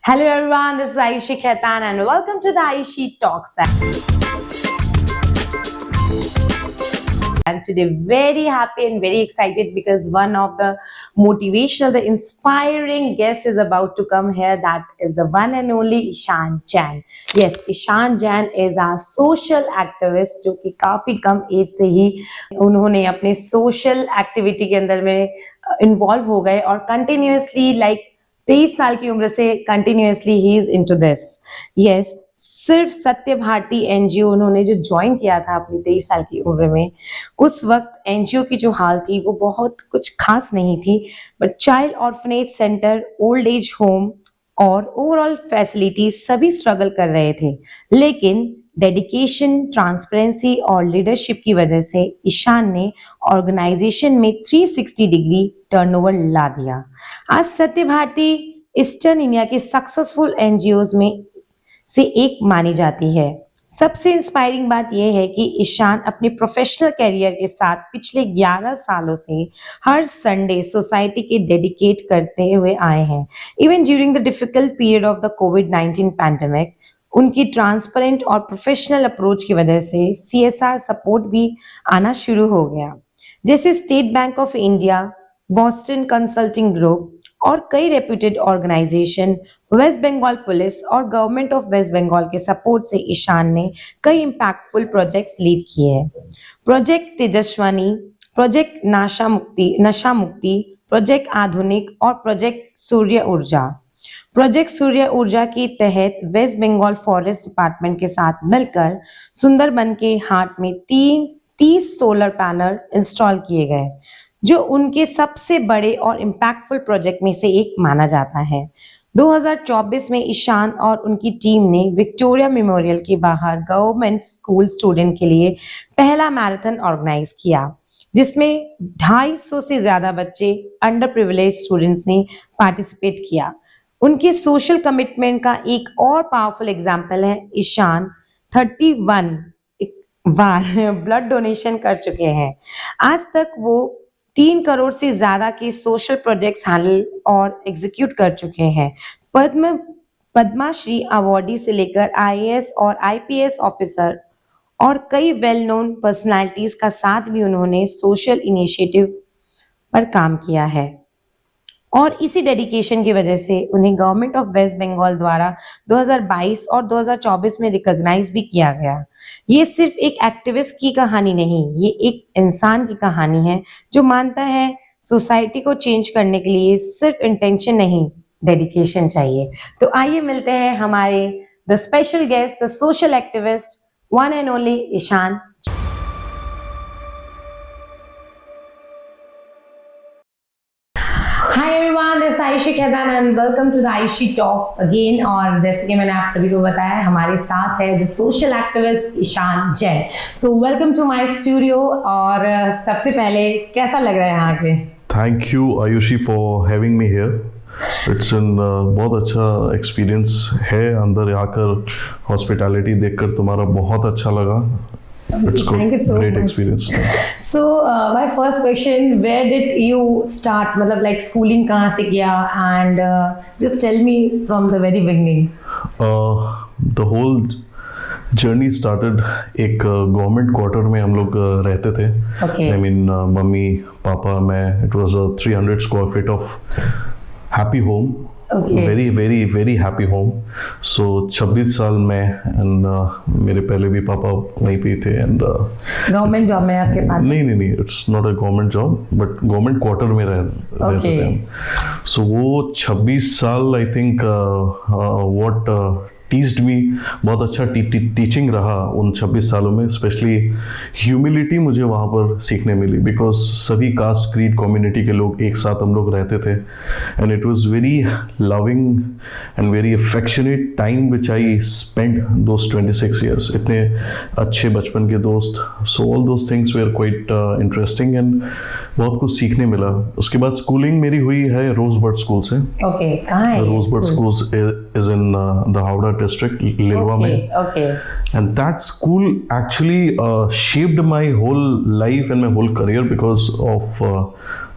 Hello everyone, this is Ayushi Khaitan and welcome to the Ayushi Talks. And today very happy and very excited because one of the motivational, the inspiring guest is about to come here. That is the one and only Ishan Jain. Yes, Ishan Jain is a social activist जो कि काफी कम as से ही उन्होंने अपने social activity के अंदर में involve हो गए और कंटिन्यूअसली 23 साल की उम्र से continuously he is into this. Yes, सिर्फ सत्य भारती एनजीओ उन्होंने जो ज्वाइन किया था अपनी 23 साल की उम्र में, उस वक्त एनजीओ की जो हाल थी वो बहुत कुछ खास नहीं थी, but child orphanage centre, old age home और ओवरऑल फैसिलिटीज सभी स्ट्रगल कर रहे थे. लेकिन डेडिकेशन, ट्रांसपेरेंसी और लीडरशिप की वजह से ईशान ने ऑर्गेनाइजेशन में 360 डिग्री टर्नओवर ला दिया. आज सत्य भारती ईस्टर्न इंडिया के सक्सेसफुल एनजीओज में से एक मानी जाती है. सबसे इंस्पायरिंग बात यह है कि ईशान अपने प्रोफेशनल कैरियर के साथ पिछले 11 सालों से हर संडे सोसाइटी के डेडिकेट करते हुए आए हैं. Even during the difficult period of the covid pandemic, उनकी ट्रांसपेरेंट और प्रोफेशनल अप्रोच की वजह से सीएसआर सपोर्ट भी आना शुरू हो गया, जैसे State Bank of India, Boston Consulting Group और कई reputed organisation, West Bengal police और गवर्नमेंट ऑफ वेस्ट बंगाल के सपोर्ट से ईशान ने कई इम्पैक्टफुल प्रोजेक्ट्स लीड किए हैं. प्रोजेक्ट तेजस्विनी, प्रोजेक्ट नशा मुक्ति, प्रोजेक्ट आधुनिक और प्रोजेक्ट सूर्य ऊर्जा. प्रोजेक्ट सूर्य ऊर्जा के तहत वेस्ट बंगाल फॉरेस्ट डिपार्टमेंट के साथ मिलकर सुंदरबन के हाट में 30 सोलर पैनल इंस्टॉल किए गए, जो उनके सबसे बड़े और इम्पैक्टफुल प्रोजेक्ट में से एक माना जाता है. 2024 में ईशान और उनकी टीम ने विक्टोरिया मेमोरियल के बाहर गवर्नमेंट स्कूल स्टूडेंट के लिए पहला मैराथन ऑर्गेनाइज किया, जिसमें 250 से ज्यादा बच्चे, अंडर प्रिविलेज स्टूडेंट्स ने पार्टिसिपेट किया. उनके सोशल कमिटमेंट का एक और पावरफुल एग्जाम्पल है ईशान 31 बार ब्लड डोनेशन कर चुके हैं. आज तक वो 3 करोड़ से ज्यादा के सोशल प्रोजेक्ट्स हैंडल और एग्जीक्यूट कर चुके हैं. पद्मश्री अवार्डी से लेकर आईएएस और आईपीएस ऑफिसर और कई वेल नोन पर्सनालिटीज का साथ भी उन्होंने सोशल इनिशिएटिव पर काम किया है, और इसी डेडिकेशन की वजह से उन्हें गवर्नमेंट ऑफ वेस्ट बंगाल द्वारा 2022 और 2024 में रिकॉग्नाइज भी किया गया. ये सिर्फ एक एक्टिविस्ट की कहानी नहीं, ये एक इंसान की कहानी है जो मानता है सोसाइटी को चेंज करने के लिए सिर्फ इंटेंशन नहीं, डेडिकेशन चाहिए. तो आइए मिलते हैं हमारे the special guest, the social activist, one and only Ishan. This is Ayushi Khaitan and welcome to the Ayushi Talks again. और जैसे कि मैंने आप सभी को बताया, हमारे साथ है the social activist Ishan Jain. So welcome to my studio. और सबसे पहले कैसा लग रहा है यहाँ पे? Thank you Ayushi for having me here. It's बहुत अच्छा एक्सपीरियंस है. अंदर आकर हॉस्पिटैलिटी देखकर तुम्हारा बहुत अच्छा लगा. It's Thank you so great much. experience. So my first question, where did you start? मतलब like schooling कहाँ से किया? And just tell me from the very beginning. The whole journey started एक गवर्नमेंट क्वार्टर में हम लोग रहते थे. Okay. I mean मम्मी, पापा, मैं. It was a 300 square feet of happy home. Okay. Very very very happy home. So 26 साल में एंड मेरे पहले भी पापा वहीं पे थे एंड गवर्नमेंट जॉब में आपके पास? नहीं, it's not a government job but government quarter में रहते थे हम. सो वो 26 साल आई थिंक व्हाट टीच्ड मी, बहुत अच्छा टीचिंग रहा उन 26 सालों में. स्पेशली ह्यूमिलिटी मुझे वहाँ पर सीखने मिली, बिकॉज सभी कास्ट, क्रीड, कम्युनिटी के लोग एक साथ हम लोग रहते थे. And it was very loving and very affectionate time which I spend those 26 years. इतने अच्छे बचपन के दोस्त. So all those things were quite interesting. And बहुत कुछ सीखने मिला। उसके बाद स्कूलिंग मेरी हुई है रोजबर्ड स्कूल से। ओके, कहाँ है? Rosebird school is in the Howrah district, Liluah में। ओके, And that school actually shaped my whole life and my whole career because of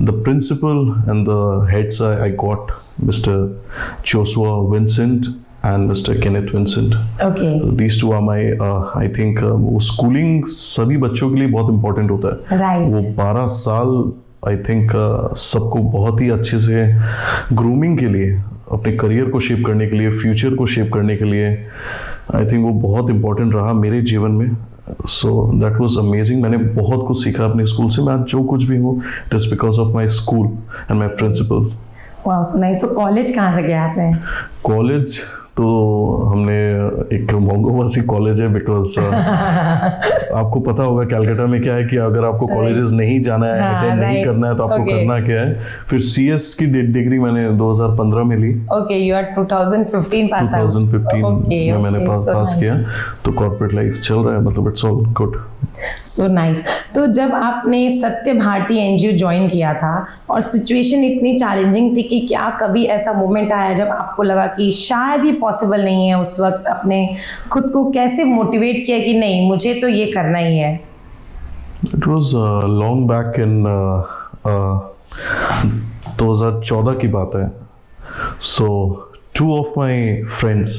the principal and the heads I got, Mr. Joshua Vincent and Mr. Kenneth Vincent. Okay, So these two are my, I think, schooling सभी बच्चों के लिए बहुत important होता है। Right, वो 12 साल I think सबको बहुत ही अच्छे से ग्रूमिंग के लिए, अपने करियर को शेप करने के लिए, फ्यूचर को शेप करने के लिए, आई थिंक वो बहुत इंपॉर्टेंट रहा मेरे जीवन में। So that was amazing. मैंने बहुत कुछ सीखा अपने स्कूल से। मैं आज जो कुछ भी हूँ, it is because of my school and my principal. Wow, so nice. तो कॉलेज कहाँ से गए आपने? कॉलेज तो हमने एक मोंगोवासी कॉलेज है, बिकॉज आपको पता होगा कलकत्ता में क्या है कि अगर आपको कॉलेजेस नहीं जाना है, हाँ, अटेंड नहीं right. करना है, तो आपको Okay. करना क्या है। फिर सीएस की डिग्री मैंने 2015 में ली। Okay, you are 2015 pass out. 2015 में मैंने पास किया। तो कॉर्पोरेट लाइफ चल रहा है, मतलब it's all good. So nice. तो जब आपने सत्य भारती एनजीओ ज्वाइन किया था और सिचुएशन इतनी चैलेंजिंग थी कि क्या कभी ऐसा मोमेंट आया जब आपको लगा कि शायद ये पॉसिबल नहीं है, उस वक्त अपने खुद को कैसे मोटिवेट किया कि नहीं, मुझे तो ये करना ही है? It was long back in 2014 की बात है। So two of my friends,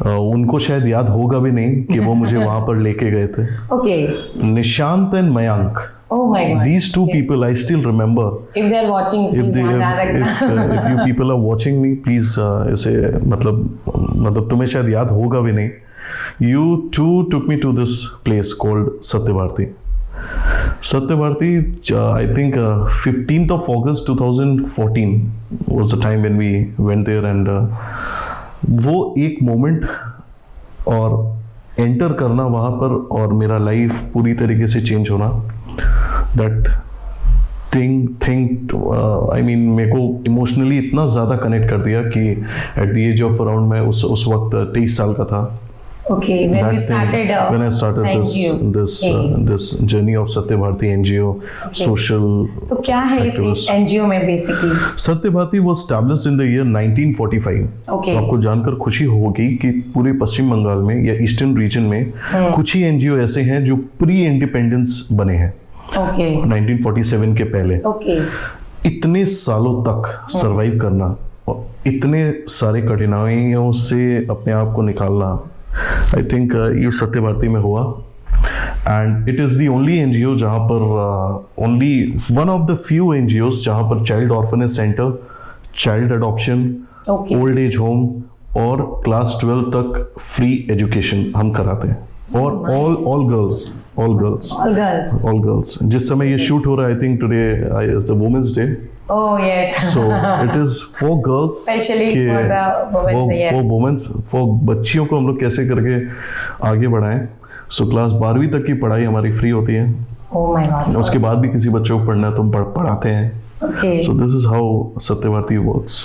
उनको शायद याद होगा भी नहीं कि वो मुझे वहां पर लेके गए थे। Okay, Nishant and Mayank, oh my God, these two people I still remember. If they are watching If please they, ध्यान रखना। if you people are watching me, please इसे मतलब तुम्हें शायद याद होगा भी नहीं। You two took me to this place called Satya Bharti. Satya Bharti, I think 15th of August 2014 was the time when we went there, and वो एक मोमेंट और एंटर करना वहाँ पर और मेरा लाइफ पूरी तरीके से चेंज होना, दैट थिंग आई मीन मेरे को इमोशनली इतना ज़्यादा कनेक्ट कर दिया कि at the age of around मैं उस वक्त 23 साल का था। Okay, when you started when I started this journey of Satya Bharti NGO, social. So क्या है इस NGO में basically? Satya Bharti was established in the year 1945. Okay. आपको जानकर खुशी होगी कि पूरे पश्चिम बंगाल में या ईस्टर्न रीजन में कुछ ही NGO ऐसे हैं जो प्री इंडिपेंडेंस बने हैं। Okay. 1947 के पहले। Okay. इतने सालों तक सरवाइव करना और इतने सारे कठिनाइयों से अपने आप को निकालना, आई थिंक ये सत्य भारती में हुआ। And it is the only NGO जहाँ पर only one of the few NGOs जहाँ पर child orphanage centre, child adoption, old age home और क्लास 12 तक फ्री एजुकेशन हम कराते हैं। और ऑल गर्ल्स। जिस समय ये शूट हो रहा है, I think today is the women's day. Oh yes. So it is for girls, Especially for the women. Yes. For women, for बच्चियों को हम लोग कैसे करके आगे बढ़ाएं। So क्लास 12वीं तक की पढ़ाई हमारी फ्री होती है। Oh my God. उसके बाद भी किसी बच्चों को पढ़ना है तो हम पढ़ाते हैं। Okay. So this is how Satya Bharti works.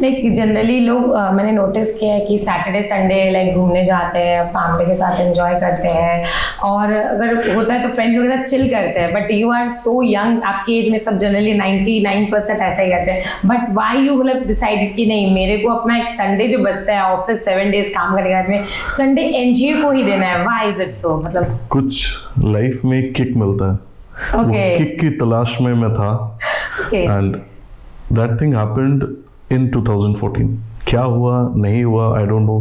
Like generally लोग मैंने नोटिस किया है कि सैटरडे संडे लाइक घूमने जाते हैं, फैमिली के साथ एंजॉय करते हैं, और अगर होता है तो फ्रेंड्स के साथ चिल करते हैं। But you are so young, आपकी एज में सब जनरली 99% ऐसा ही करते हैं। बट वाई यू मतलब डिसाइडेड कि नहीं, मेरे को अपना एक संडे जो बचता है, ऑफिस 7 डेज काम करने के बाद में संडे एनजीओ को ही देना है? Why is it so? मतलब कुछ लाइफ में किक मिलता है। Okay. किक की तलाश में मैं था। Okay. And that thing happened in 2014. क्या हुआ नहीं हुआ आई डोंट नो।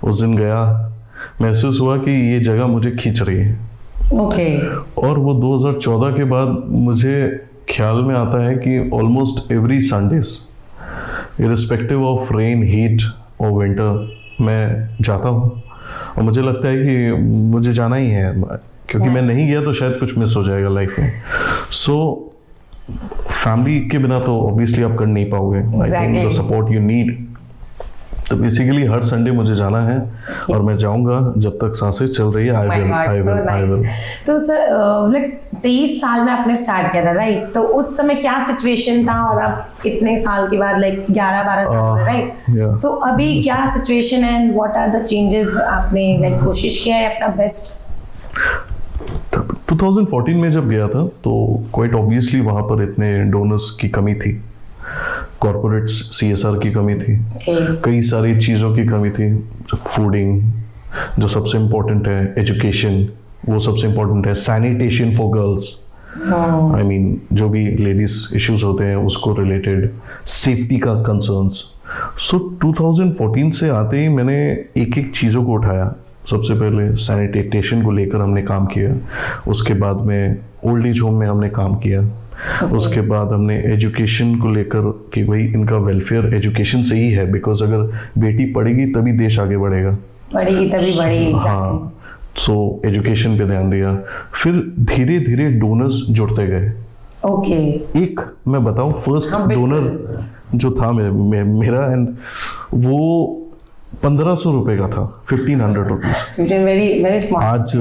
उस दिन गया, महसूस हुआ कि ये जगह मुझे खींच रही है। Okay. और वो 2014 के बाद मुझे ख्याल में आता है कि almost every Sundays, irrespective of rain, heat और विंटर, मैं जाता हूँ और मुझे लगता है कि मुझे जाना ही है, क्योंकि मैं नहीं गया तो शायद कुछ मिस हो जाएगा लाइफ में। सो फैमिली के बिना तो ऑब्वियसली आप कर नहीं पाओगे। I think the support you need. तो बेसिकली हर संडे मुझे जाना है और मैं जाऊंगा जब तक सांसें चल रही है। I will. तो सर लाइक 23 साल में आपने स्टार्ट किया था, राइट? तो उस समय क्या सिचुएशन था और अब इतने साल के बाद लाइक 11-12 साल, राइट? सो अभी क्या सिचुएशन है and what are the changes? आपने लाइक कोशिश किया है अपना बेस्ट? 2014 में जब गया था तो क्वाइट ऑब्वियसली वहाँ पर इतने डोनर्स की कमी थी, कॉर्पोरेट्स CSR की कमी थी, कई सारी चीज़ों की कमी थी, फूडिंग जो सबसे इम्पोर्टेंट है, एजुकेशन वो सबसे इम्पोर्टेंट है, sanitation for girls, I mean जो भी लेडीज इश्यूज होते हैं उसको रिलेटेड, सेफ्टी का कंसर्न्स। सो 2014 से आते ही मैंने एक एक चीज़ों को उठाया। सबसे पहले सैनिटेशन को लेकर हमने काम किया, उसके बाद में ओल्ड एज होम में हमने काम किया, उसके बाद हमने एजुकेशन को लेकर कि भाई इनका वेलफेयर एजुकेशन से ही है, बिकॉज अगर बेटी पढ़ेगी तभी देश आगे बढ़ेगा, बढ़ेगी तभी बढ़ेगी। हाँ, सो एजुकेशन पे ध्यान दिया। फिर धीरे धीरे डोनर्स जुड़ते गए। ओके। एक मैं बताऊं, फर्स्ट डोनर जो था मेरा एंड वो 1500 रुपए का था, 1500 रुपीज। Very very smart. आज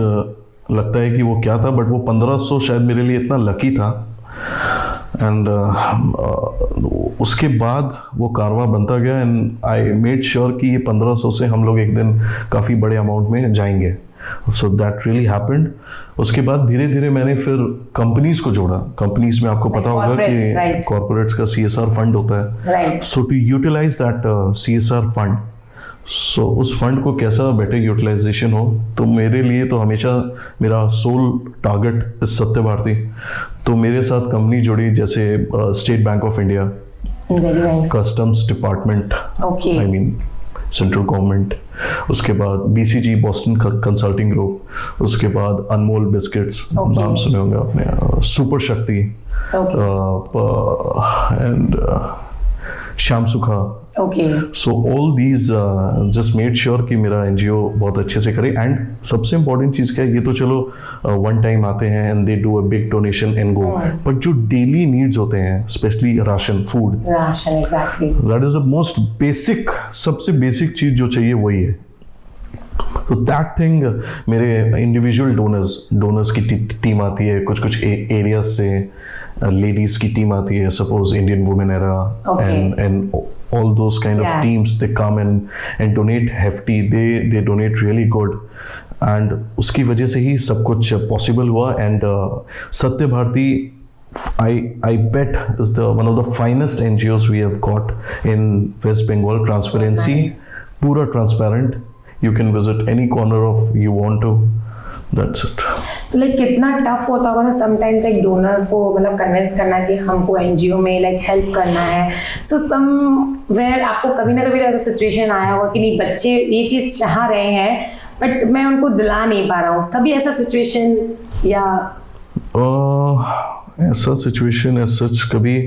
लगता है कि वो क्या था, बट वो 1500 शायद मेरे लिए इतना लकी था। एंड उसके बाद वो कारवा बनता गया एंड आई मेड श्योर कि ये 1500 से हम लोग एक दिन काफ़ी बड़े अमाउंट में जाएंगे। So that really happened. उसके बाद धीरे धीरे मैंने फिर कंपनीज को जोड़ा। कंपनीज में आपको पता होगा कि कॉर्पोरेट्स का CSR फंड होता है, so to utilize that CSR fund, so उस फंड को कैसा बेटर यूटिलाइजेशन हो, तो मेरे लिए तो हमेशा मेरा सोल टारगेट इस सत्य भारती। तो मेरे साथ कंपनी जुड़ी जैसे State Bank of India, customs department, I mean central government, उसके बाद BCG बॉस्टन कंसल्टिंग ग्रुप, उसके बाद अनमोल बिस्किट्स, नाम सुने होंगे आपने, सुपर शक्ति एंड श्याम सुखा। So all these just made sure कि मेरा NGO बहुत अच्छे से करे। एंड सबसे इम्पोर्टेंट चीज़ क्या है, ये तो चलो वन टाइम आते हैं and they do a big donation and go, but जो डेली नीड्स होते हैं, specially ration, food, ration, exactly, that is the most basic, सबसे बेसिक चीज़ जो चाहिए वही है। तो दैट थिंग, मेरे इंडिविजुअल डोनर्स की टीम आती है, कुछ कुछ एरियाज से लेडीज की टीम आती है, suppose Indian women era and all those kind of teams, they come and donate hefty, they donate really good, and उसकी वजह से ही सब कुछ possible हुआ। and सत्य Bharti, I bet is one of the finest NGOs we have got in West Bengal. Transparency, पूरा transparent, you can visit any corner of you want to, that's it. तो like कितना टफ होता होगा ना sometimes like donors को मतलब convince करना कि हमको NGO में लाइक हेल्प करना है। सो समवेयर आपको कभी ना कभी ऐसा सिचुएशन आया होगा कि नहीं, बच्चे ये चीज़ चाह रहे हैं बट मैं उनको दिला नहीं पा रहा हूँ, कभी ऐसा सिचुएशन? या ऐसा सिचुएशन एज सच कभी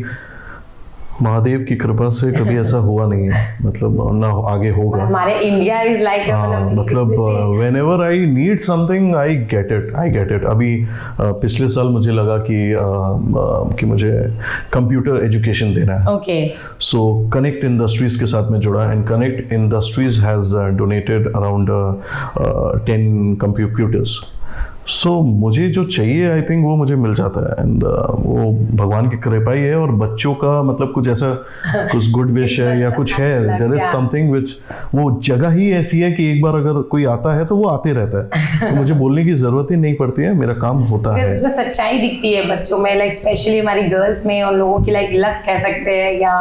महादेव की कृपा से कभी ऐसा हुआ नहीं है, मतलब ना आगे होगा। हमारे इंडिया इज लाइक मतलब whenever I need something I get it। अभी पिछले साल मुझे लगा कि मुझे कंप्यूटर एजुकेशन देना है, ओके, सो कनेक्ट इंडस्ट्रीज के साथ में जुड़ा and connect industries has donated around 10 computers. So मुझे जो चाहिए आई थिंक वो मुझे मिल जाता है एंड वो भगवान की कृपा ही है। और बच्चों का मतलब कुछ ऐसा कुछ गुड विश है या कुछ है, देयर इज समथिंग विच, वो जगह ही ऐसी है कि एक बार अगर कोई आता है तो वो आते रहता है, तो मुझे बोलने की जरूरत ही नहीं पड़ती है, मेरा काम होता है। इसमें सच्चाई दिखती है बच्चों में, लाइक स्पेशली हमारी गर्ल्स में, और लोगों की लाइक लक कह सकते हैं या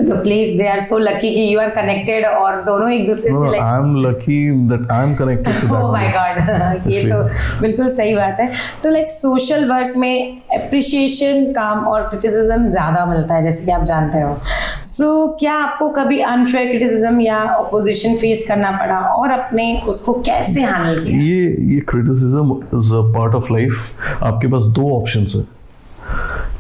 the place they are so lucky कि यू आर कनेक्टेड और दोनों एक दूसरे से like I am lucky that I am connected to that. Oh my God, ये तो बिल्कुल सही बात है। तो लाइक सोशल वर्क में एप्रिसिएशन काम और क्रिटिसिज्म ज्यादा मिलता है जैसे कि आप जानते हो। सो क्या आपको कभी अनफेयर क्रिटिसिज्म या ऑपोजिशन फेस करना पड़ा और अपने उसको कैसे हैंडल किया? ये criticism is a part of life. आपके पास दो ऑप्शंस है,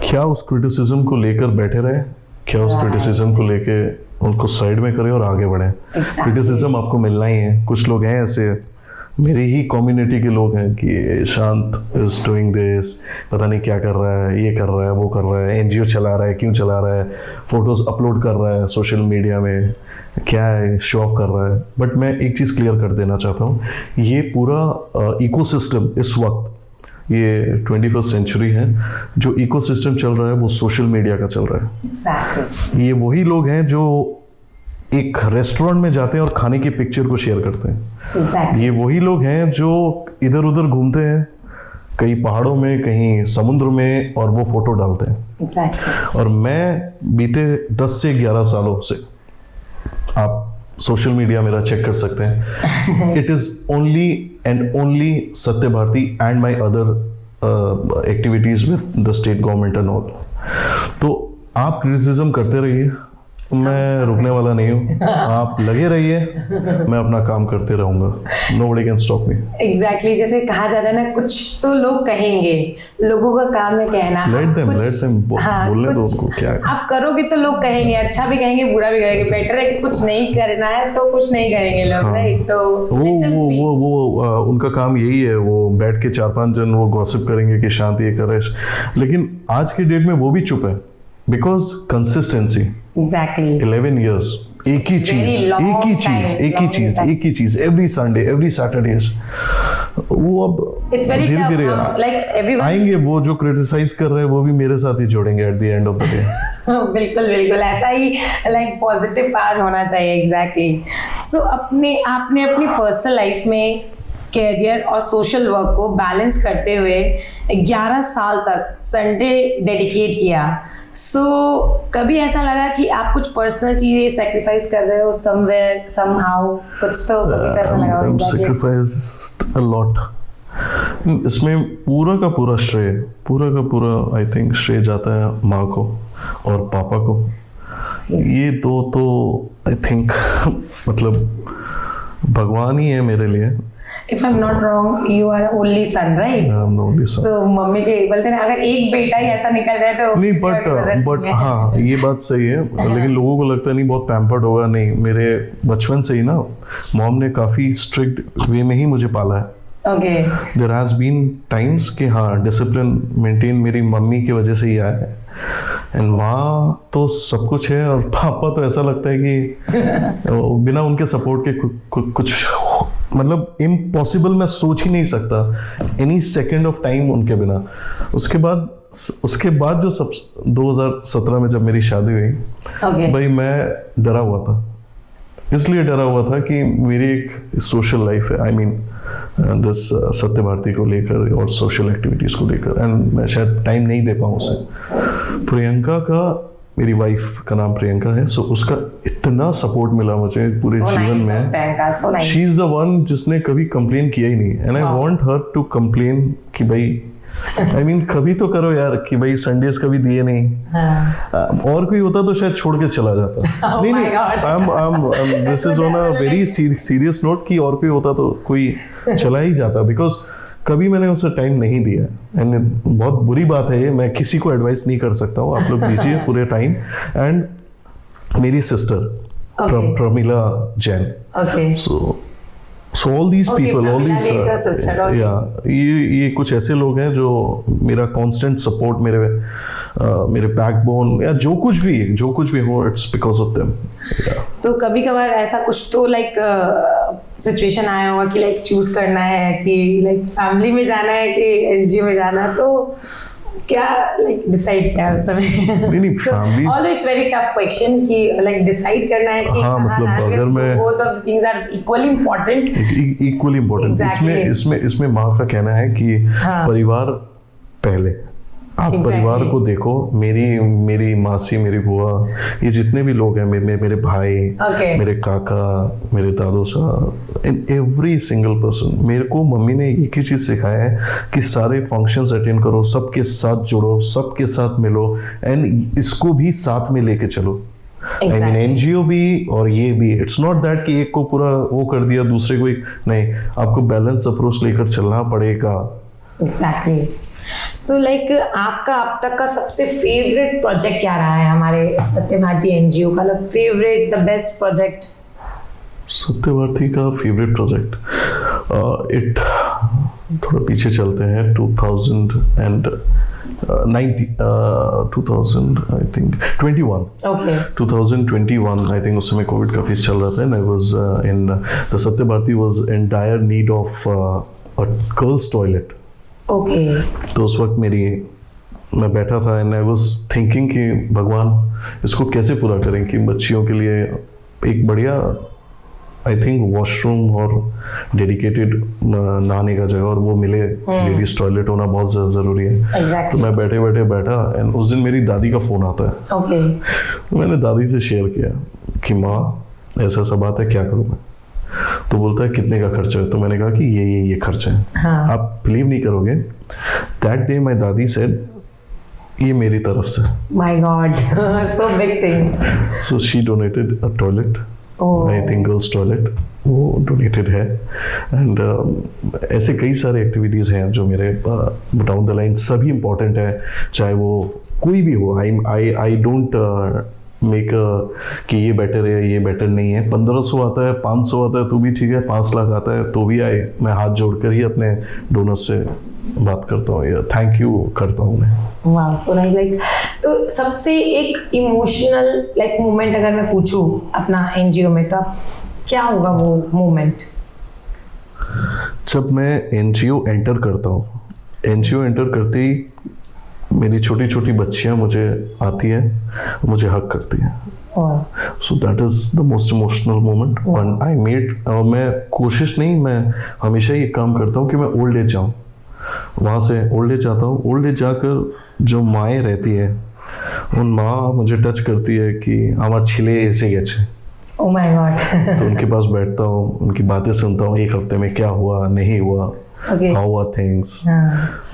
क्या उस क्रिटिसिज्म को लेकर बैठे रहे, क्या उस क्रिटिसिज्म को लेके उसको साइड में करें और आगे बढ़े। क्रिटिसिज्म आपको मिलना ही है। कुछ लोग हैं ऐसे, मेरी ही कम्युनिटी के लोग हैं कि शांत इज डूइंग दिस, पता नहीं क्या कर रहा है, ये कर रहा है, वो कर रहा है, NGO चला रहा है, क्यों चला रहा है, फोटोज अपलोड कर रहा है सोशल मीडिया में, क्या है, शो ऑफ कर रहा है। बट मैं एक चीज़ क्लियर कर देना चाहता हूँ, ये पूरा इकोसिस्टम इस वक्त, ये 21st सेंचुरी है, जो इकोसिस्टम चल रहा है वो सोशल मीडिया का चल रहा है। Exactly. ये वही लोग हैं जो एक रेस्टोरेंट में जाते हैं और खाने की पिक्चर को शेयर करते हैं। Exactly. ये वही लोग हैं जो इधर उधर घूमते हैं, कहीं पहाड़ों में, कहीं समुद्र में, और वो फोटो डालते हैं। एग्जैक्टली। और मैं बीते 10 से 11 सालों से, आप सोशल मीडिया मेरा चेक कर सकते हैं, it is only and only Satya Bharti and my other activities with the state government and all. तो आप क्रिटिसिज्म करते रहिए, मैं रुकने वाला नहीं हूँ, आप लगे रहिए, मैं अपना काम करते रहूंगा, nobody can stop me. Exactly, जैसे कहा जाता है ना, कुछ तो लोग कहेंगे, लोगों का काम है कहना। लेट देम हाँ, बोलने दो कुछ उनको, क्या है। आप करोगे तो लोग कहेंगे, अच्छा भी कहेंगे, बुरा भी कहेंगे। बेटर है कि कुछ नहीं करना है तो कुछ नहीं करेंगे लोग, हाँ। राइट? तो वो उनका काम यही है, वो बैठ के 4-5 जन वो गॉसिप करेंगे कि शांति ये करे, लेकिन आज के डेट में वो भी चुप है, बिकॉज कंसिस्टेंसी। एग्जैक्टली। 11 years, एक ही चीज एवरी संडे, एवरी सैटरडेज। वो अब It's very धीरे tough, धीरे like everyone- आएंगे, वो जो क्रिटिसाइज कर रहे हैं वो भी मेरे साथ ही जोड़ेंगे at the end of the day. बिल्कुल बिल्कुल, ऐसा ही लाइक पॉजिटिव पार्ट होना चाहिए। एग्जैक्टली। सो आपने अपनी पर्सनल लाइफ में कैरियर और सोशल वर्क को बैलेंस करते हुए 11 साल तक संडे डेडिकेट किया। सो कभी ऐसा लगा कि आप कुछ पर्सनल चीजें सेक्रीफाइस कर रहे हो समवेयर समहाउ, कुछ तो कभी तो ऐसा लगा होगा? Sacrificed a lot. इसमें पूरा का पूरा आई थिंक श्रेय जाता है माँ को और पापा को। ये दो तो आई थिंक मतलब भगवान ही है मेरे लिए। If I'm not wrong, you are only son, right? I'm the only son. So mummy के बोलते हैं अगर एक बेटा ही ऐसा निकल जाए तो नहीं, किसी और की जरूरत बट नहीं है। हाँ, ये बात सही है, लेकिन लोगों को लगता है नहीं बहुत पैम्पर्ड होगा। नहीं, मेरे बचपन से ही ना मॉम ने काफी स्ट्रिक्ट वे में ही मुझे पाला है। Okay. There has been times कि हाँ, डिसिप्लिन मेंटेन मेरी मम्मी की वजह से ही आया है। एंड माँ तो सब कुछ है, और पापा तो ऐसा लगता है कि बिना उनके सपोर्ट के कुछ मतलब इम्पॉसिबल, मैं सोच ही नहीं सकता एनी सेकेंड ऑफ टाइम उनके बिना। उसके बाद जो सब 2017 में जब मेरी शादी हुई, Okay. भाई मैं डरा हुआ था। इसलिए डरा हुआ था कि मेरी एक सोशल लाइफ है, आई मीन दिस सत्य भारती को लेकर और सोशल एक्टिविटीज को लेकर, एंड मैं शायद टाइम नहीं दे पाऊँ उसे। प्रियंका का, मेरी वाइफ का नाम प्रियंका है, सो उसका इतना सपोर्ट मिला मुझे पूरे जीवन में। शी इज द वन जिसने कभी कंप्लेन किया ही नहीं, and I want her to complain कि भाई आई मीन कभी तो करो यार, कि भाई संडेज कभी दिए नहीं। और कोई होता तो शायद छोड़ के चला जाता। Oh नहीं, my this is on a very serious note, कि और कोई होता तो कोई चला ही जाता, बिकॉज कभी मैंने उसे टाइम नहीं दिया। एंड बहुत बुरी बात है ये, मैं किसी को एडवाइस नहीं कर सकता हूँ, आप लोग दीजिए पूरे टाइम। एंड मेरी sister Pramila Jain, so all these people, all these ये कुछ ऐसे लोग हैं जो मेरा कांस्टेंट सपोर्ट, मेरे बैकबोन, या जो कुछ भी हो, इट्स बिकॉज ऑफ देम। तो कभी कभार ऐसा कुछ तो लाइक सिचुएशन आया होगा कि लाइक चूज करना है कि लाइक फैमिली में जाना है कि एनजीओ में जाना है, तो क्या लाइक डिसाइड किया उस समय? नहीं, family, although it's very tough question कि लाइक डिसाइड करना है कि हाँ, मतलब अगर मैं both of things are equally important. इसमें माँ का कहना है कि परिवार पहले, आप परिवार को देखो। मेरी मासी, मेरी बुआ, ये जितने भी लोग हैं, मेरे भाई, मेरे काका, मेरे दादू साहब, एवरी सिंगल पर्सन, मेरे को मम्मी ने एक ही चीज सिखाया है कि सारे फंक्शंस अटेंड करो, सबके साथ जुड़ो, सबके साथ मिलो, एंड इसको भी साथ में लेके चलो। आई मीन एनजीओ भी और ये भी, इट्स नॉट दैट कि एक को पूरा वो कर दिया, दूसरे को नहीं, आपको बैलेंस अप्रोच लेकर चलना पड़ेगा। एग्जैक्टली। सो लाइक आपका अब तक का सबसे फेवरेट प्रोजेक्ट क्या रहा है हमारे सत्य भारती एनजीओ का? Favourite, the best project? सत्य भारती का फेवरेट प्रोजेक्ट, इट थोड़ा पीछे चलते हैं, 2021 आई थिंक, उस समय कोविड काफी चल रहा था, and I was in the Satya Bharti was in dire need of a girls toilet. तो उस वक्त मैं बैठा था, एंड आई वाज थिंकिंग कि भगवान इसको कैसे पूरा करें कि बच्चियों के लिए एक बढ़िया आई थिंक वॉशरूम और डेडिकेटेड नहाने का जगह और वो मिले, लेडीज टॉयलेट होना बहुत जरूरी है। तो एग्जैक्टली। मैं बैठे बैठे बैठा एंड उस दिन मेरी दादी का फोन आता है। ओके। तो मैंने दादी से शेयर किया कि माँ ऐसा ऐसा बात है, क्या करूँ मैं? तो बोलता है कितने का खर्चा है? तो मैंने कहा कि ये खर्चा है। हाँ। आप बिलीव नहीं करोगे, दैट डे माय दादी सेड ये मेरी तरफ से। My God, so big thing. So she donated a toilet, I think girls toilet, वो डोनेटेड है। एंड ऐसे कई सारे एक्टिविटीज़ हैं जो मेरे डाउन द लाइन सभी इंपॉर्टेंट है, चाहे वो कोई भी हो। आई डोंट मेक कि ये बेटर है ये बेटर नहीं है। 1500 आता है, 500 आता है तो भी ठीक है, 5 लाख आता है तो भी आए, मैं हाथ जोड़कर ही अपने डोनर से बात करता हूँ या थैंक यू करता हूँ मैं। वाह, सो नाइस। लाइक तो सबसे एक इमोशनल लाइक मोमेंट अगर मैं पूछूं अपना एनजीओ में, तो आप क्या होगा वो मोमेंट? जब मैं एनजीओ एंटर करता हूँ, एनजीओ एंटर करते ही मेरी छोटी छोटी बच्चियाँ मुझे आती है, मुझे हक करती है। So that is the most emotional moment one I made. मैं कोशिश नहीं, मैं हमेशा ये काम करता हूँ कि मैं ओल्ड एज जाऊँ, वहाँ से ओल्ड एज जाता हूँ। ओल्ड एज जाकर जो माएँ रहती है, उन माँ मुझे टच करती है कि हमारे छिले ऐसे गए। ओह माय गॉड। तो उनके पास बैठता हूँ, उनकी बातें सुनता हूँ, एक हफ्ते में क्या हुआ नहीं हुआ, ओके। How are things.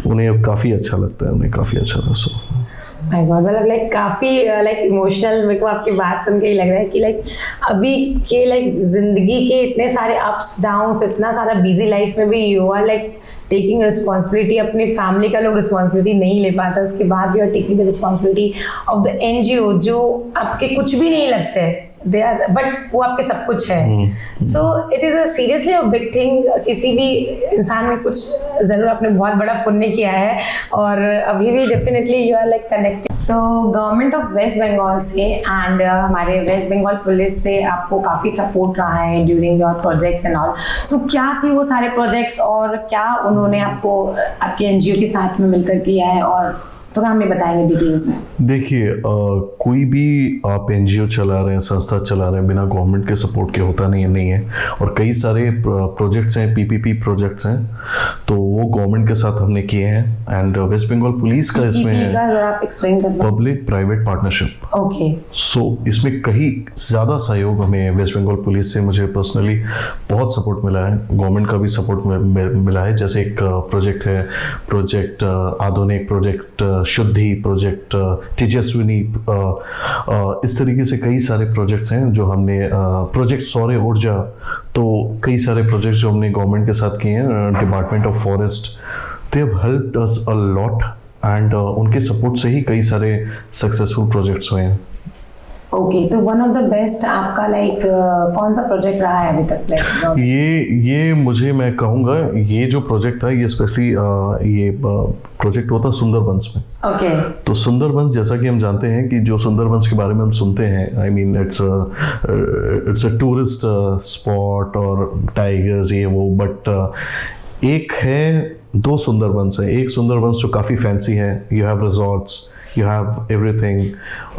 उन्हें काफ़ी अच्छा लगता है, उन्हें काफ़ी अच्छा लगता है। माय गॉड, मतलब लाइक काफी लाइक इमोशनल मेरे को आपकी बात सुन के ही लग रहा है कि लाइक अभी के लाइक जिंदगी के इतने सारे अप्स डाउन्स, इतना सारा बिजी लाइफ में भी you are like taking responsibility. अपनी फैमिली का लोग रिस्पॉन्सिबिलिटी नहीं ले पाता, उसके बाद भी you are taking the responsibility of the NGO, जो आपके कुछ भी नहीं लगते दे आर, बट वो आपके सब कुछ है। So it is a seriously a big thing. किसी भी इंसान में कुछ जरूर आपने बहुत बड़ा पुण्य किया है और अभी भी definitely you are like connected. So government of West Bengal से एंड हमारे वेस्ट बंगाल पुलिस से आपको काफी सपोर्ट रहा है during your projects and all. So क्या थी वो सारे प्रोजेक्ट्स और क्या उन्होंने आपको आपके एनजीओ के साथ में मिलकर किया है, और थोड़ा हमें बताएंगे डिटेल्स में। देखिए, कोई भी आप एनजीओ चला रहे हैं, संस्था चला रहे हैं, बिना गवर्नमेंट के सपोर्ट के होता नहीं है। और कई सारे प्रोजेक्ट्स हैं, पीपीपी प्रोजेक्ट्स हैं, तो वो गवर्नमेंट के साथ हमने किए हैं। एंड वेस्ट बंगाल पुलिस का इसमें आप एक्सप्लेन कर दो। Public private partnership. ओके। सो इसमें कहीं ज़्यादा सहयोग हमें वेस्ट बंगाल पुलिस से, मुझे पर्सनली बहुत सपोर्ट मिला है, गवर्नमेंट का भी सपोर्ट मिला है। जैसे एक प्रोजेक्ट है, प्रोजेक्ट आधुनिक, प्रोजेक्ट शुद्धि, प्रोजेक्ट तेजस्विनी, इस तरीके से कई सारे प्रोजेक्ट्स हैं जो हमने, प्रोजेक्ट सौर ऊर्जा, तो कई सारे प्रोजेक्ट्स जो हमने गवर्नमेंट के साथ किए हैं। Department of forest, they have helped us a lot and उनके सपोर्ट से ही कई सारे सक्सेसफुल प्रोजेक्ट्स हुए हैं। ओके, तो वन ऑफ द बेस्ट आपका लाइक कौन सा प्रोजेक्ट रहा है अभी तक? लाइक ये मुझे, मैं कहूँगा ये जो प्रोजेक्ट है, ये स्पेशली ये प्रोजेक्ट हुआ था सुंदरबंस में। ओके। तो सुंदरबंस, जैसा कि हम जानते हैं कि जो सुंदरबंस के बारे में हम सुनते हैं, I mean it's a tourist spot और टाइगर्स ये वो, बट एक है, 2 सुंदरबंस है। एक सुंदरबंस जो काफ़ी फैंसी है, you have resorts, you have everything,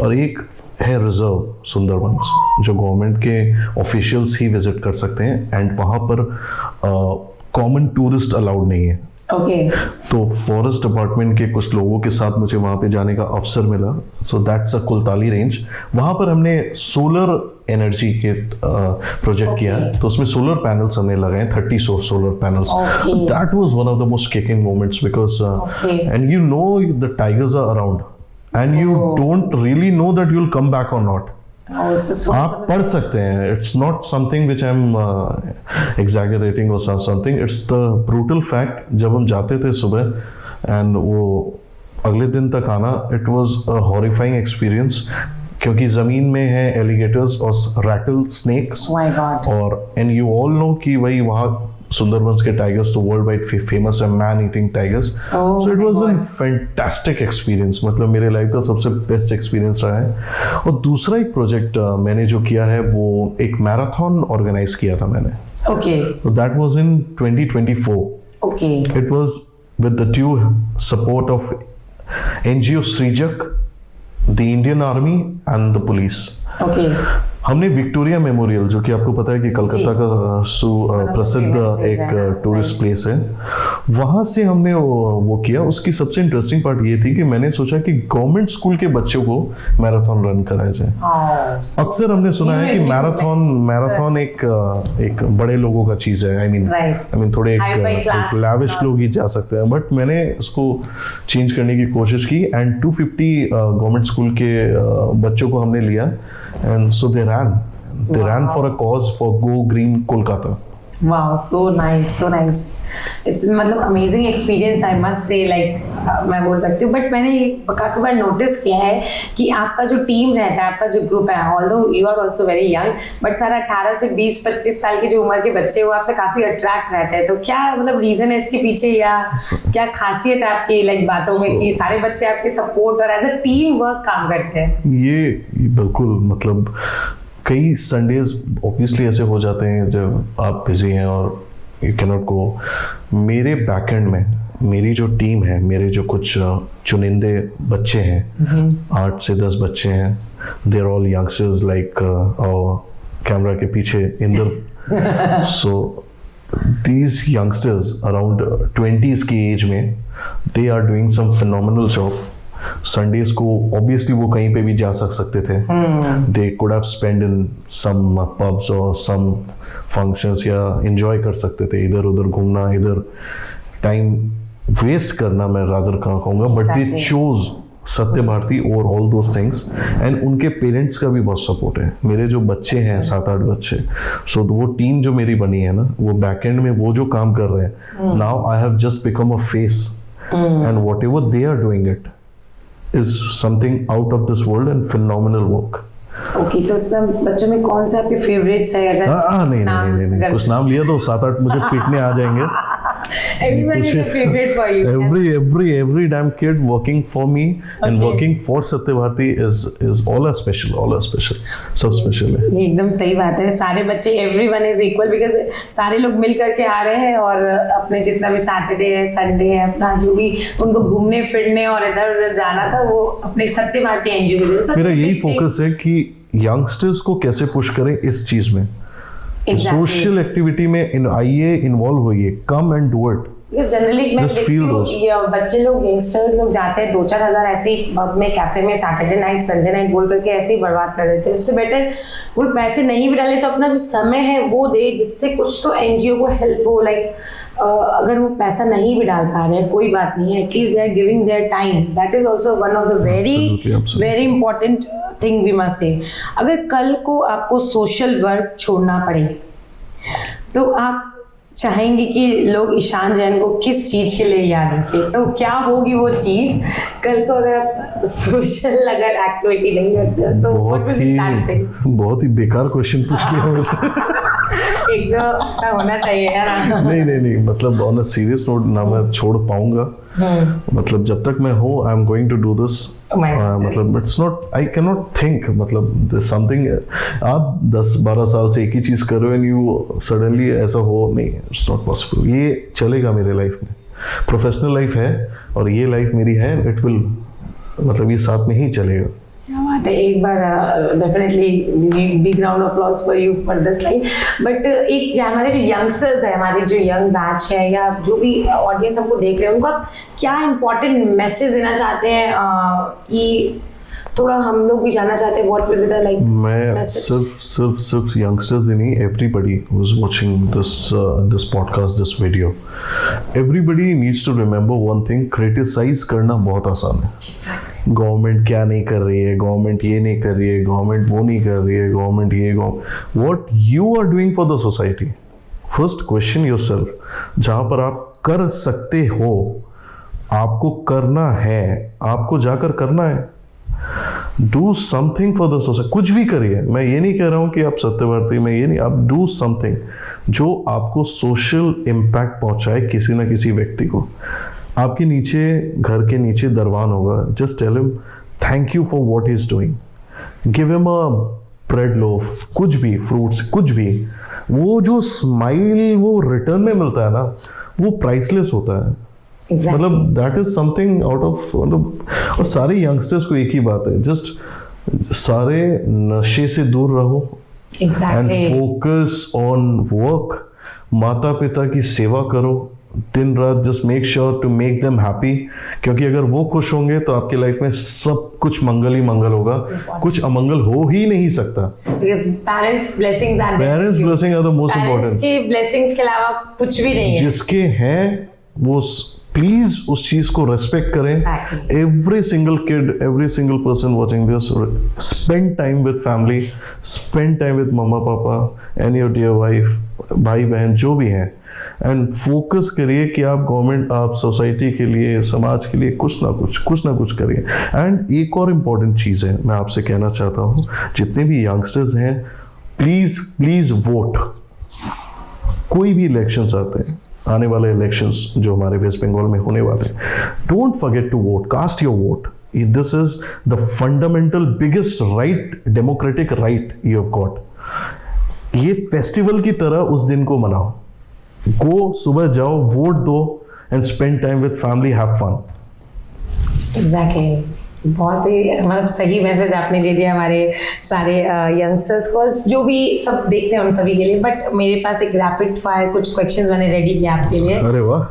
और एक है रिजर्व सुंदरबंस जो गवर्नमेंट के ऑफिशियल्स ही विजिट कर सकते हैं एंड वहाँ पर कॉमन टूरिस्ट अलाउड नहीं है। ओके। तो फॉरेस्ट डिपार्टमेंट के कुछ लोगों के साथ मुझे वहाँ पे जाने का अवसर मिला। So that's a Kultali range. वहाँ पर हमने सोलर एनर्जी के प्रोजेक्ट किया, तो उसमें सोलर पैनल्स हमने लगाए, 30 solar panels. That was one of the most kicking moments because and you know the tigers are around and you don't really know that you'll come back or not. आप पढ़ सकते हैं, it's not something which I'm exaggerating or something, it's the brutal fact। जब हम जाते थे सुबह and वो अगले दिन तक आना, it was a horrifying experience, क्योंकि ज़मीन में है एलिगेटर्स और rattlesnakes. Oh my God। और and you all know कि वही वहाँ सुंदरबंस के टाइगर्स तो वर्ल्ड वाइड फेमस है, man eating tigers. So it was a fantastic experience, मतलब मेरे लाइफ का सबसे बेस्ट एक्सपीरियंस रहा है। और दूसरा एक प्रोजेक्ट मैंने जो किया है, वो एक मैराथन ऑर्गेनाइज किया था मैंने। ओके। तो that was in 2024। Okay. It was with the due support of NGO Srijak, the Indian army and the police. Okay. हमने विक्टोरिया मेमोरियल, जो कि आपको पता है कि कलकत्ता का प्रसिद्ध एक टूरिस्ट प्लेस है, वहां से हमने वो किया। उसकी सबसे इंटरेस्टिंग पार्ट ये थी कि मैंने सोचा कि गवर्नमेंट स्कूल के बच्चों को मैराथन रन कराया जाए। अक्सर हमने सुना है कि मैराथन एक बड़े लोगों का चीज है, आई मीन थोड़े एक लैविश लोग ही जा सकते हैं, बट मैंने उसको चेंज करने की कोशिश की एंड 250 गवर्नमेंट स्कूल के बच्चों को हमने लिया and so they ran for a cause for Go Green Kolkata. Wow, so nice. It's मतलब amazing experience, I must say, like मैं बोल सकती हूँ। बट मैंने काफी बार नोटिस किया है कि आपका जो टीम रहता है, आपका जो ग्रुप है, although you are also very young, but सारा 18 से 20-25 साल की जो उम्र के बच्चे वो आपसे काफी अट्रैक्ट रहते हैं। तो क्या मतलब रीजन है इसके पीछे, या क्या खासियत है आपकी लाइक बातों में कि सारे बच्चे आपके सपोर्ट और एज अ टीम वर्क काम करते हैं? ये बिल्कुल, मतलब कई संडेज ऑब्वियसली ऐसे हो जाते हैं जब आप बिजी हैं और यू कैन नॉट गो। मेरे बैकएंड में मेरी जो टीम है, मेरे जो कुछ चुनिंदे बच्चे हैं, 8 से 10 बच्चे हैं, they are all youngsters like camera के पीछे Inder. So these youngsters around 20s की एज में, they are doing some phenomenal job. Sundays को ऑब्वियसली वो कहीं पे भी जा सकते थे, they could have spend in some pubs और सम फंक्शंस, या एंजॉय कर सकते थे, इधर उधर घूमना, इधर टाइम वेस्ट करना मैं रादर कहूँगा, बट दे चोज सत्य भारती और ऑल दोज थिंग्स। एंड उनके पेरेंट्स का भी बहुत सपोर्ट है। मेरे जो बच्चे हैं 7-8 बच्चे, सो वो टीम जो मेरी बनी है ना, वो बैकएंड में वो जो काम कर रहे हैं, now I have just become a face and whatever they are doing it is something out of this world and phenomenal work. Okay, तो सब बच्चों में कौन सा आपके फेवरेट्स है? अगर नहीं, कुछ नाम लिया तो 7-8 मुझे पीटने आ जाएंगे। Everyone is a favorite for you. Every damn kid working for me and working for Satya Bharati is all a special, सब स्पेशल है। एकदम सही बात है। सारे बच्चे everyone is equal because सारे लोग मिल करके आ रहे हैं और अपने जितना भी सैटरडे है, संडे है, अपना जो भी उनको घूमने फिरने और इधर उधर जाना था, वो अपने सत्य भारती एनजीओ में। मेरा यही फोकस है कि यंगस्टर्स को कैसे पुश करें इस चीज में, सोशल एक्टिविटी में आइए, इन्वॉल्व होइए, come and do it. Generally मैं देखती हूँ बच्चे लोग, यंगस्टर्स लोग जाते हैं 2-4 हज़ार ऐसे ही पब में, कैफे में सैटरडे नाइट संडे नाइट बोल करके ऐसे ही बर्बाद कर देते हैं। उससे बेटर वो पैसे नहीं भी डाले तो अपना जो समय है वो दे, जिससे कुछ तो एनजीओ को हेल्प हो। लाइक अगर वो पैसा नहीं भी डाल पा रहे हैं कोई बात नहीं है, at least they are giving their time, that is also one of the very important thing we must say. अगर कल को आपको सोशल वर्क छोड़ना पड़े तो आप चाहेंगे कि लोग ईशान जैन को किस चीज के लिए याद रखें? तो क्या होगी वो चीज कल को अगर आप सोशल अगर एक्टिविटी नहीं करते तो? बहुत ही बेकार क्वेश्चन पूछ लिया मुझसे। एकदम ऐसा होना चाहिए यार। नहीं, मतलब ऑन अ सीरियस नोट, ना मैं छोड़ पाऊंगा। मतलब जब तक मैं हूँ, I am going to do this. मतलब it's not, I can not think, मतलब समथिंग आप 10-12 साल से एक ही चीज कर रहे हो एंड यू सडनली ऐसा हो, नहीं, इट्स नॉट पॉसिबल। ये चलेगा मेरे लाइफ में, प्रोफेशनल लाइफ है और ये लाइफ मेरी है, इट विल, मतलब ये साथ में ही चलेगा। एक बार definitely big round of applause for you for this line. But एक हमारे जो यंगस्टर्स है, हमारे जो यंग बैच है, या जो भी ऑडियंस हमको देख रहे हैं, उनको आप क्या इंपॉर्टेंट मैसेज देना चाहते हैं कि थोड़ा हम लोग भी जानना चाहते हैं what will be the like? मैं सिर्फ यंगस्टर्स ही नहीं, everybody who is watching this podcast, this video, everybody needs to remember one thing, criticise करना बहुत आसान है। गवर्नमेंट क्या नहीं कर रही है, गवर्नमेंट ये नहीं कर रही है, गवर्नमेंट वो नहीं कर रही है, गवर्नमेंट ये, what you are doing for the society. First question yourself, जहां पर आप कर सकते हो, आपको करना है, आपको जाकर करना है। Do something for the society, कुछ भी करिए। मैं ये नहीं कह रहा हूं कि आप सत्य भारती में, ये नहीं, आप डू समथिंग जो आपको सोशल इम्पैक्ट पहुंचाए किसी ना किसी व्यक्ति को। आपके नीचे, घर के नीचे दरवान होगा, just tell him thank you for what he is doing, give him a bread loaf, कुछ भी, फ्रूट्स, कुछ भी। वो जो स्माइल वो रिटर्न में मिलता है ना, वो प्राइसलेस होता है। मतलब that is something out of, मतलब, और सारे यंगस्टर्स को एक ही बात है, जस्ट सारे नशे से दूर रहो and Exactly. Focus on work, माता पिता की सेवा करो दिन रात, just make sure to make them happy, क्योंकि अगर वो खुश होंगे तो आपकी लाइफ में सब कुछ मंगल ही मंगल होगा, कुछ अमंगल हो ही नहीं सकता। Because parents' blessings are there. Parents blessing are the most Parents important. की blessings के अलावा कुछ भी नहीं है। जिसके हैं वो प्लीज उस चीज को रेस्पेक्ट करें। Exactly. Every single kid, every single person watching this, spend time with family, spend time with mamma papa and your dear wife, भाई बहन जो भी हैं, एंड फोकस करिए कि आप गवर्नमेंट, आप सोसाइटी के लिए, समाज के लिए कुछ ना कुछ करिए। एंड एक और इम्पोर्टेंट चीज़ है, मैं आपसे कहना चाहता हूँ, जितने भी यंगस्टर्स हैं, प्लीज वोट। कोई भी इलेक्शंस आते हैं, आने वाले इलेक्शंस जो हमारे वेस्ट बंगाल में होने वाले हैं, don't forget to vote, cast your vote. This is the fundamental biggest right, democratic right you have got. ये फेस्टिवल की तरह उस दिन को मनाओ, गो, सुबह जाओ, वोट दो and spend time with family, have fun. Exactly. बहुत ही मतलब सही मैसेज आपने दे दिया हमारे सारे यंगस्टर्स को, और जो भी सब देख रहे हैं उन सभी के लिए। बट मेरे पास एक रैपिड फायर कुछ क्वेश्चंस मैंने रेडी किया आपके लिए। अरे वाह।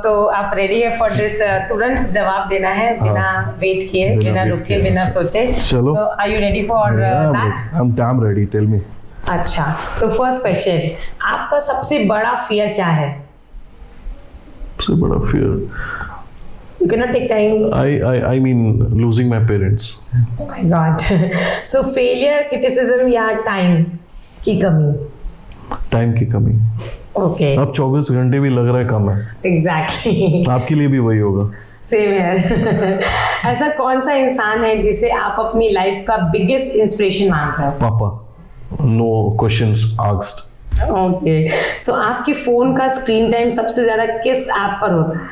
तो आप रेडी है फॉर दिस? तुरंत जवाब देना है बिना वेट किए, बिना रुके, बिना सोचे। चलो। So are you ready for that? I am damn ready, tell me. अच्छा, तो फर्स्ट क्वेश्चन, आपका सबसे बड़ा फियर क्या है? सबसे बड़ा fear, You cannot take time. I mean losing my parents. Oh my God. So failure, criticism या टाइम की कमी? टाइम की कमी। Okay. अब 24 घंटे भी लग रहा है कम है। Exactly. आपके लिए भी वही होगा। सेम है। ऐसा कौन सा इंसान है जिसे आप अपनी लाइफ का बिगेस्ट इंस्पिरेशन मानते हो? पापा, नो क्वेश्चंस आस्क्ड। ओके, सो आपके फोन का स्क्रीन टाइम सबसे ज्यादा किस ऐप पर होता है?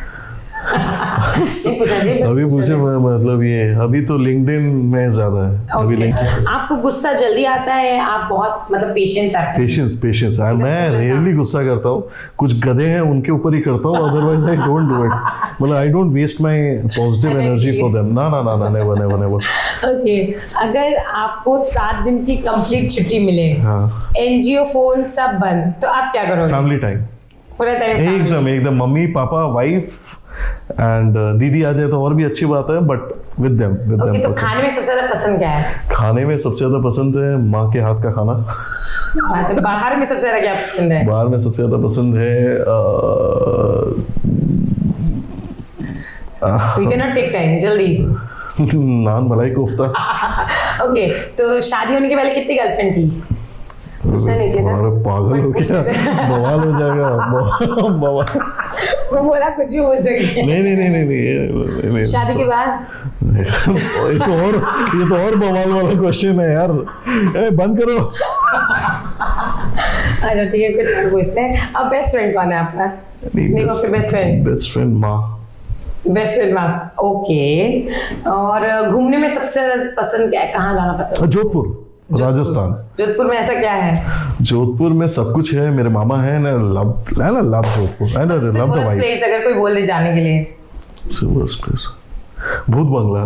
अभी पूछे, मतलब ये अभी तो लिंक्डइन में ज्यादा है। अभी Okay. आपको गुस्सा जल्दी आता है? आप बहुत मतलब पेशेंस मैं रेयरली गुस्सा करता हूँ, कुछ गधे हैं उनके ऊपर ही करता हूँ, otherwise I don't do it. मतलब I don't waste my positive energy for them. ना, नेवर। ओके, अगर आपको 7 दिन की कंप्लीट छुट्टी मिले, हाँ। एनजीओ फोन सब बंद, तो आप क्या करोगे? फैमिली टाइम, पूरा टाइम एकदम मम्मी पापा वाइफ एंड दीदी आ जाए तो और भी अच्छी बात है, बट विद देम। ओके, तो खाने में सबसे ज्यादा पसंद क्या है? खाने में सबसे ज्यादा पसंद है माँ के हाथ का खाना। तो बाहर में सबसे ज्यादा क्या पसंद है? बाहर में सबसे ज्यादा पसंद है We cannot take time, जल्दी। नान मलाई कोफ्ता। ओके, तो शादी होने के पहले कितनी गर्लफ्रेंड थी? पूछना नहीं चाहिए था। अरे पागल हो क्या, बवाल हो जाएगा। बवाल, वो बोला कुछ भी बोल सकती है। नहीं। शादी के बाद? ये तो और बवाल वाला क्वेश्चन है यार। बंद करो। अच्छा ठीक है, कुछ और पूछते हैं। अब बेस्ट फ्रेंड कौन है आपका? Name of your best friend? माँ। बेस्ट फ्रेंड माँ। ओके, और घूमने में सबसे ज्यादा पसंद क्या है? कहाँ जाना पसंद है? जोधपुर, राजस्थान। जोधपुर में ऐसा क्या है? जोधपुर में सब कुछ है, मेरे मामा है ना, लव जोधपुर, है ना, लव द वाइब। प्लेस अगर कोई बोल दे जाने के लिए? वर्स्ट प्लेस भूत बंगला।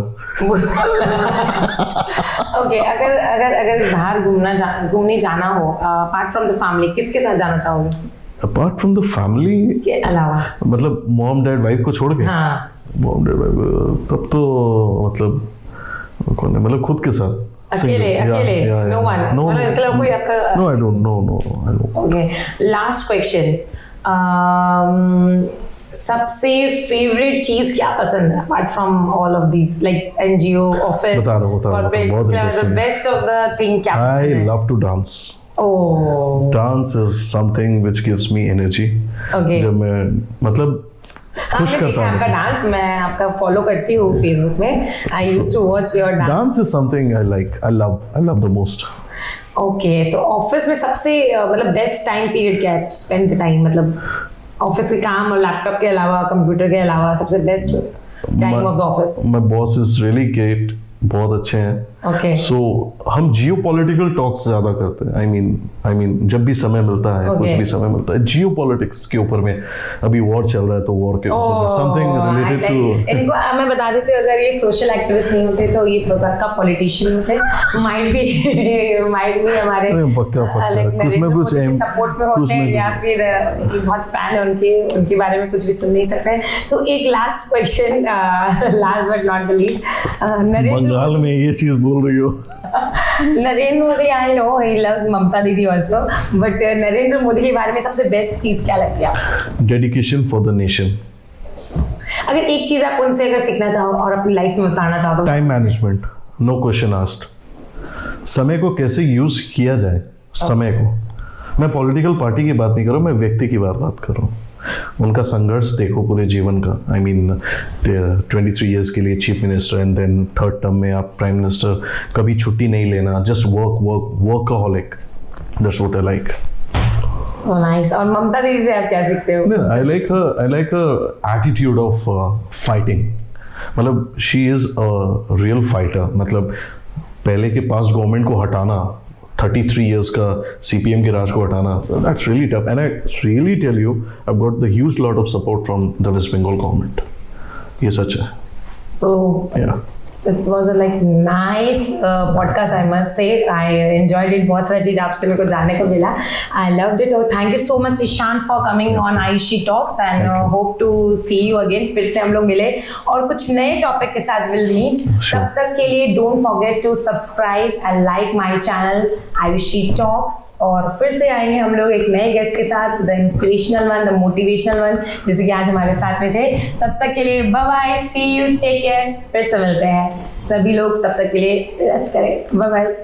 ओके, अगर बाहर घूमने जाना हो, अपार्ट फ्रॉम द फैमिली, किसके साथ जाना चाहोगे? अपार्ट फ्रॉम द फैमिली के अलावा? मतलब मॉम डैड वाइफ को छोड़ के? हाँ। मॉम डैड वाइफ, तब तो मतलब कौन है, मतलब खुद के साथ अकेले? No one? मतलब इसके अलावा कोई आपका? No, I don't. Okay, last question, सबसे फेवरेट चीज क्या पसंद है apart from all of these, like NGO, office, बता रहा हूँ, the best of the thing क्या पसंद आई है? Love to dance. Oh, dance is something which gives me energy. Okay, जब मैं मतलब खुश करता हूँ आपका डांस, मैं आपका फॉलो करती हूँ फेसबुक में। I used to watch your dance. Dance is something I like, I love the most. Okay, तो ऑफिस में सबसे मतलब बेस्ट टाइम पीरियड क्या है? स्पेंड द टाइम, मतलब ऑफिस के काम और लैपटॉप के अलावा, कंप्यूटर के अलावा सबसे best time of the office? My boss is really great बहुत अच्छे हैं. Okay. सो हम जियो पॉलिटिकल टॉक्स ज्यादा करते हैं. आई मीन जब भी समय मिलता है, कुछ Okay. भी समय मिलता है, जियो पॉलिटिक्स के ऊपर में. अभी वॉर चल रहा है तो वॉर के ऊपर समथिंग रिलेटेड टू. इनको मैं बता देती हूँ, अगर ये सोशल एक्टिविस्ट नहीं होते तो ये पक्का पॉलिटिशियन होते. माइट भी हमारे कुछ ना कुछ सपोर्ट में होते हैं या फिर बहुत फैन है उनके बारे में कुछ भी सुन नहीं सकते हैं. सो एक last question, last but not the least. Bengal में ये चीज बोल रही हो. Narendra Modi, I know he loves Mamata Didi also, but Narendra Modi के बारे में सबसे बेस्ट चीज क्या लगती है आपको? Dedication for the nation. अगर एक चीज आप उनसे अगर सीखना चाहो और अपनी लाइफ में उतारना चाहो तो? Time management, no question asked. समय को कैसे यूज किया जाए, समय को. मैं पॉलिटिकल पार्टी की बात नहीं कर रहा हूँ, मैं व्यक्ति की बात कर रहा हूँ. उनका संघर्ष देखो पूरे जीवन का. आई मीन 23 इयर्स के लिए chief minister and then third term में आप प्राइम मिनिस्टर. कभी छुट्टी नहीं लेना, just workaholic. That's what I like. So nice. और ममता दीदी से आप क्या सीखते हो? I like attitude of fighting. मतलब she is a real fighter. मतलब पहले के पास गवर्नमेंट को हटाना, 33 इयर्स का सीपीएम के राज को हटाना, that's really tough. And I really tell you, I got the huge lot of support from the West Bengal government. ये सच है. So या it was a like nice podcast, I must say. I enjoyed it. बहुत सारी चीज आपसे मेरे को जानने को मिला. I loved it. और thank you so much Ishan for coming on Ayushi Talks and hope to see you again. फिर से हम लोग मिले और कुछ नए टॉपिक के साथ will meet. Sure. तब तक के लिए don't forget to subscribe and like my channel Ayushi Talks. और फिर से आएंगे हम लोग एक नए गेस्ट के साथ, the inspirational one, the motivational one, जैसे कि आज हमारे साथ में थे. तब तक के लिए bye bye, see you, take care. फिर से मिलते हैं. सभी लोग तब तक के लिए रेस्ट करें. Bye bye.